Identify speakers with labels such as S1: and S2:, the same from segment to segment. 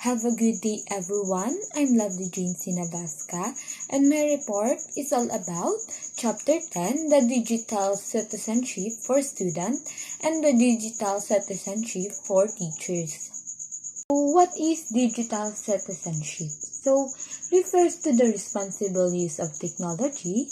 S1: Have a good day, everyone. I'm Lovely Jane Sinabasca, and my report is all about Chapter 10, the Digital Citizenship for Students and the Digital Citizenship for Teachers. So, what is digital citizenship? So, refers to the responsible use of technology.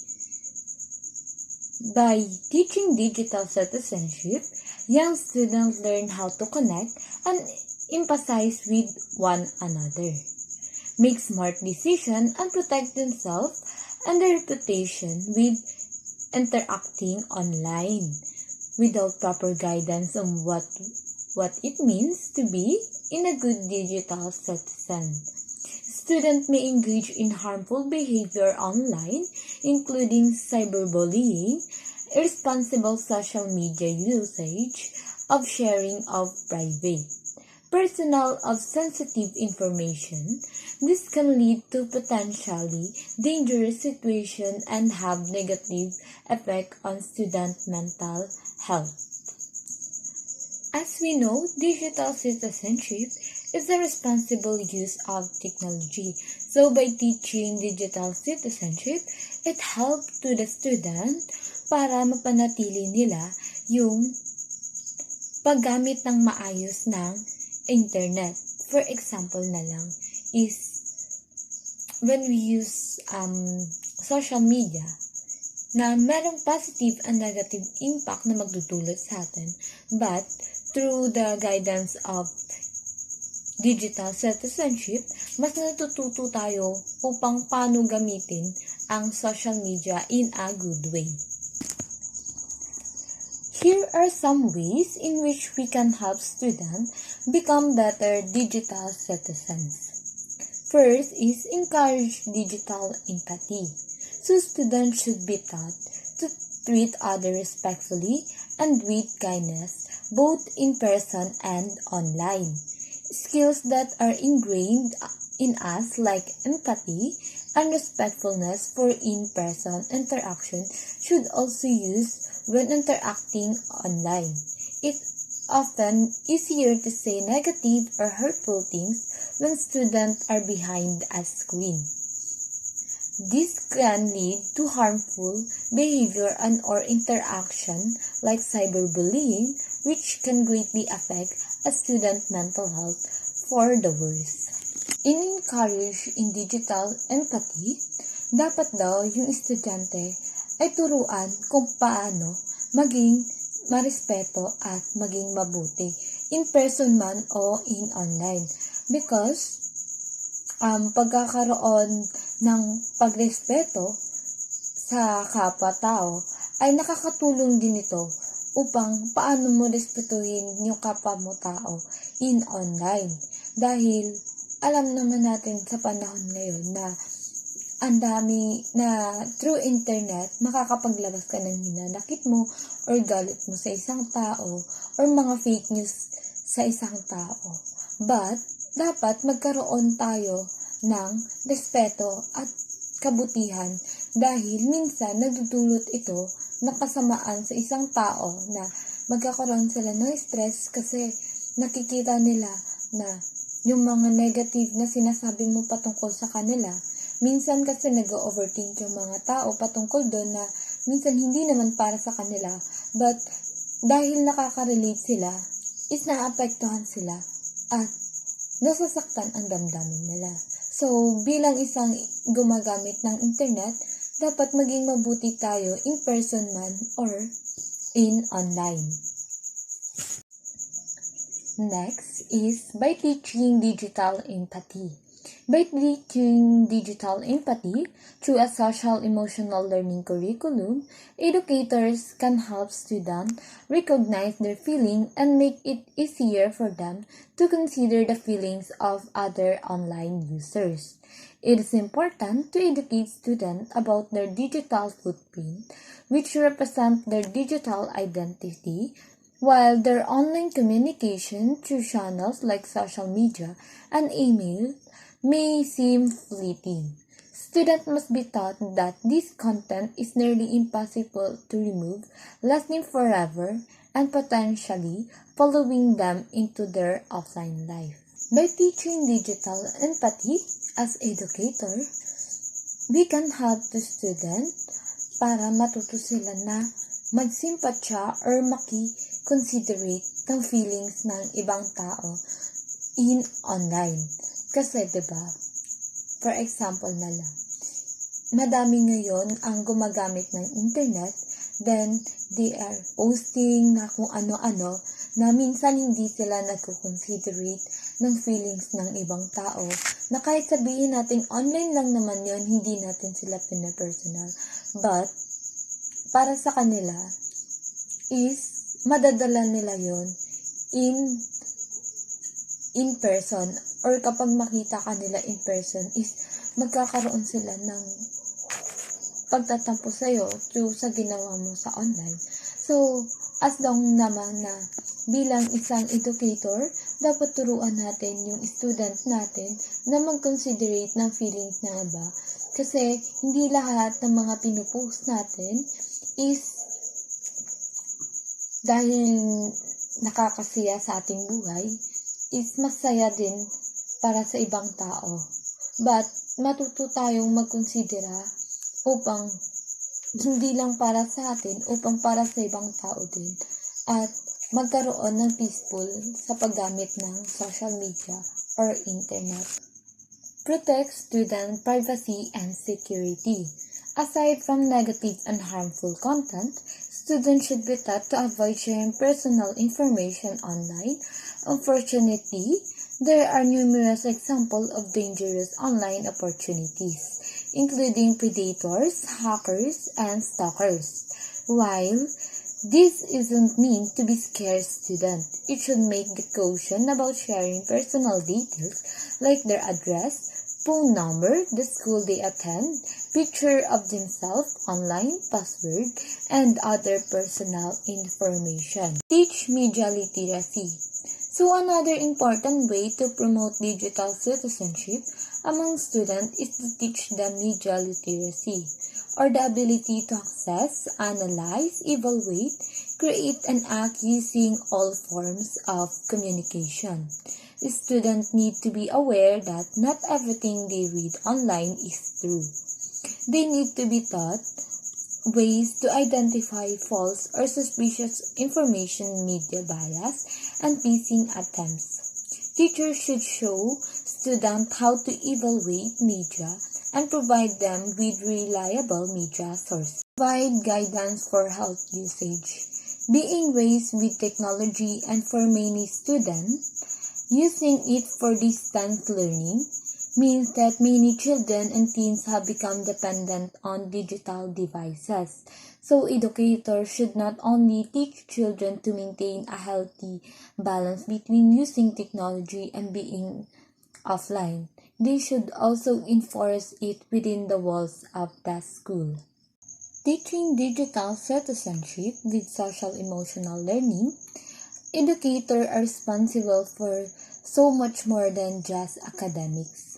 S1: By teaching digital citizenship, young students learn how to connect and empathize with one another, make smart decisions, and protect themselves and their reputation with interacting online. Without proper guidance on what it means to be in a good digital citizen, students may engage in harmful behavior online, including cyberbullying, irresponsible social media usage, of sharing of private, personal or sensitive information. This can lead to potentially dangerous situations and have negative effect on student mental health. As we know, digital citizenship is the responsible use of technology. So by teaching digital citizenship, it helps to the student para mapanatili nila yung paggamit ng maayos ng internet. For example na lang is when we use social media na merong positive and negative impact na magdudulot sa atin, but through the guidance of digital citizenship, mas natututo tayo upang paano gamitin ang social media in a good way. Here are some ways in which we can help students become better digital citizens. First is encourage digital empathy. So students should be taught to treat others respectfully and with kindness, both in person and online. Skills that are ingrained in us like empathy and respectfulness for in-person interaction should also use when interacting online. It's often easier to say negative or hurtful things when students are behind a screen. This can lead to harmful behavior and or interaction like cyberbullying, which can greatly affect a student's mental health for the worse. In-encourage in digital empathy, dapat daw yung estudyante ay turuan kung paano maging marespeto at maging mabuti in person man o in online. Because pagkakaroon ng pagrespeto sa kapwa-tao ay nakakatulong din ito upang paano mo respetuhin yung kapwa mo tao in online. Dahil alam naman natin sa panahon ngayon na ang dami na through internet makakapaglabas ka ng hinanakit mo or galit mo sa isang tao or mga fake news sa isang tao. But dapat magkaroon tayo ng respeto at kabutihan dahil minsan nagdudulot ito ng kasamaan sa isang tao na magkakaroon sila ng stress kasi nakikita nila na yung mga negative na sinasabi mo patungkol sa kanila. Minsan kasi nag-overthink yung mga tao patungkol doon na minsan hindi naman para sa kanila, but dahil nakaka-relate sila, is naapektuhan sila at nasasaktan ang damdamin nila. So, bilang isang gumagamit ng internet, dapat maging mabuti tayo in person man or in online. Next is by teaching digital empathy. By teaching digital empathy through a social-emotional learning curriculum, educators can help students recognize their feelings and make it easier for them to consider the feelings of other online users. It is important to educate students about their digital footprint, which represent their digital identity, while their online communication through channels like social media and email may seem fleeting. Students must be taught that this content is nearly impossible to remove, lasting forever, and potentially following them into their offline life. By teaching digital empathy as educator, we can help the student para matuto sila na magsimpatya or maki-considerate ng feelings ng ibang tao in online. Kasi diba, for example na lang, madami ngayon ang gumagamit ng internet, then they are posting na kung ano-ano na minsan hindi sila nagko-considerate ng feelings ng ibang tao na kahit sabihin natin online lang naman yon, hindi natin sila pinapersonal. But, para sa kanila is madadala nila yon in person, or kapag makita ka nila in person is magkakaroon sila ng pagtatampo sa'yo through sa ginawa mo sa online. So, as long naman na bilang isang educator, dapat turuan natin yung student natin na mag-considerate ng feelings ng iba. Kasi hindi lahat ng mga pinupost natin is dahil nakakasiya sa ating buhay, is masaya din para sa ibang tao. But matuto tayong magkonsidera upang hindi lang para sa atin, upang para sa ibang tao din. At magkaroon ng peaceful sa paggamit ng social media or internet. Protect student privacy and security. Aside from negative and harmful content, students should be taught to avoid sharing personal information online. Unfortunately, there are numerous examples of dangerous online opportunities, including predators, hackers, and stalkers. While this isn't meant to be scare students, it should make the caution about sharing personal details like their address, phone number, the school they attend, picture of themselves, online, password, and other personal information. Teach media literacy. So another important way to promote digital citizenship among students is to teach them media literacy, or the ability to access, analyze, evaluate, create, and act using all forms of communication. The students need to be aware that not everything they read online is true. They need to be taught ways to identify false or suspicious information, media bias, and phishing attempts. Teachers should show students how to evaluate media and provide them with reliable media sources. Provide guidance for health usage. Being raised with technology and for many students, using it for distance learning means that many children and teens have become dependent on digital devices. So educators should not only teach children to maintain a healthy balance between using technology and being offline, they should also enforce it within the walls of the school. Teaching digital citizenship with social-emotional learning, educators are responsible for so much more than just academics.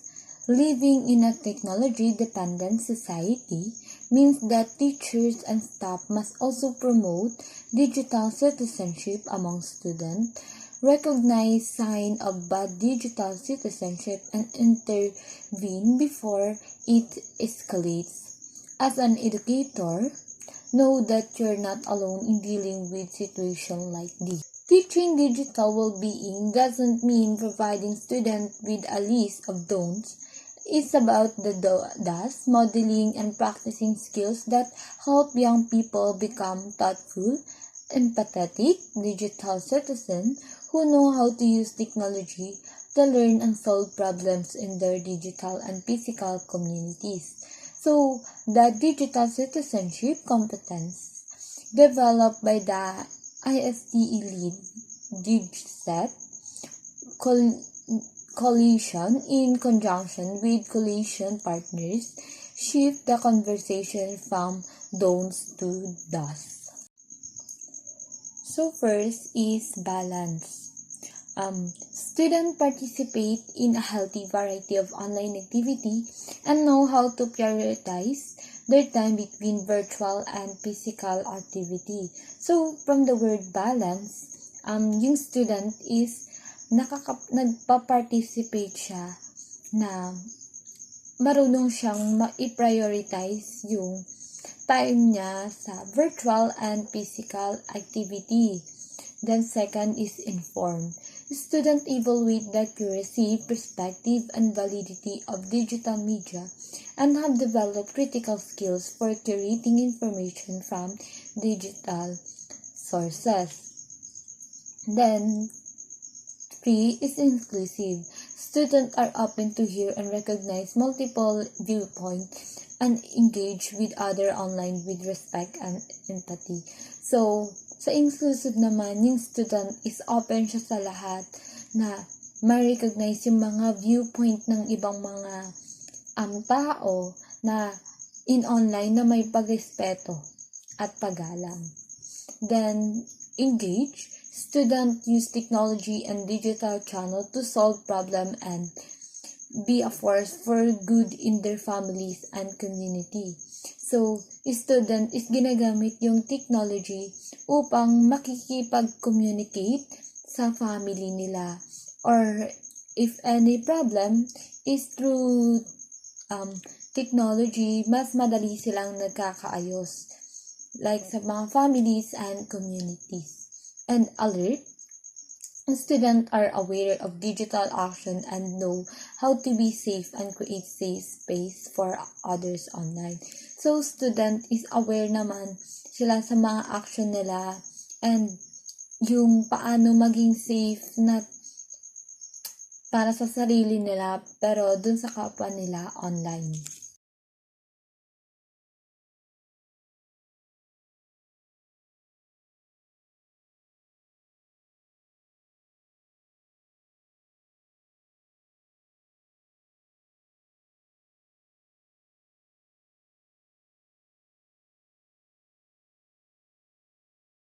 S1: Living in a technology-dependent society means that teachers and staff must also promote digital citizenship among students, recognize signs of bad digital citizenship, and intervene before it escalates. As an educator, know that you're not alone in dealing with situations like this. Teaching digital well-being doesn't mean providing students with a list of don'ts. It's about the do's, modeling and practicing skills that help young people become thoughtful, empathetic, digital citizens who know how to use technology to learn and solve problems in their digital and physical communities. So, the digital citizenship competence developed by the ISTE lead DigSet Coalition in conjunction with coalition partners shift the conversation from don'ts to do's. So first is balance. Students participate in a healthy variety of online activity and know how to prioritize their time between virtual and physical activity. So from the word balance, yung student is nagpa-participate siya na marunong siyang ma-prioritize yung time niya sa virtual and physical activity. Then second is informed. Students evaluate the accuracy, perspective, and validity of digital media and have developed critical skills for curating information from digital sources. Then 3 is inclusive. Students are open to hear and recognize multiple viewpoints and engage with other online with respect and empathy. So, sa inclusive naman, yung student is open siya sa lahat na ma-recognize yung mga viewpoint ng ibang mga tao na in online na may pagrespeto at paggalang. Then, engage. Students use technology and digital channel to solve problem and be a force for good in their families and community. So, student is ginagamit yung technology upang makikipag-communicate sa family nila. Or if any problem is through technology, mas madali silang nagkakaayos. Like sa mga families and communities. And alert. Students are aware of digital action and know how to be safe and create safe space for others online. So, student is aware naman sila sa mga action nila and yung paano maging safe na para sa sarili nila pero dun sa kapwa nila online.